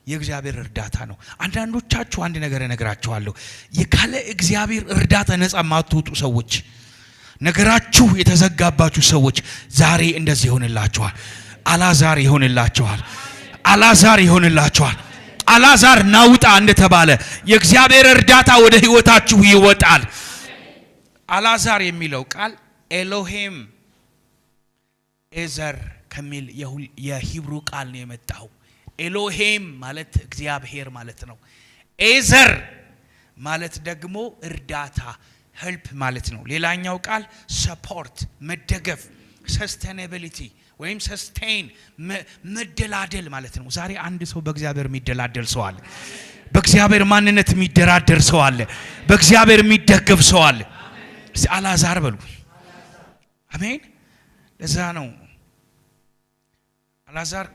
የእግዚአብሔር እርዳታ ነው። አንዳንዶቻችሁ አንድ ነገር እነግራችኋለሁ፣ የካለ እግዚአብሔር እርዳታ ነፃ ማትወጡ ሰዎች፣ ነገራችሁ የተዘጋባችሁ ሰዎች ዛሬ እንደዚህ ይሆንላችኋል። አላዛር ይሆንላችኋል። አላዛር ይሆንላችኋል። አላዛር ናውጣ እንደተባለ የእግዚአብሔር እርዳታ ወደ ህይወታችሁ ይወጣል። አላዛር የሚለው ቃል ኤሎሄም ኤዘር ከሚል የሂብሩ ቃል ነው የመጣው። ኤሎሄም ማለት እግዚአብሔር ማለት ነው። ኤዘር ማለት ደግሞ እርዳታ ሄልፕ ማለት ነው። ሌላኛው ቃል ሰፖርት መደገፍ፣ ሰስቴናቢሊቲ ወይም ሰስቴን መደላደል ማለት ነው። ዛሬ አንድ ሰው በእግዚአብሔር የሚደላደል ሰው አለ። በእግዚአብሔር ማንነት የሚደራደር ሰው አለ። በእግዚአብሔር የሚደገፍ ሰው አለ። አላዛር በሉ አሜን። ለዛ ነው አላዛር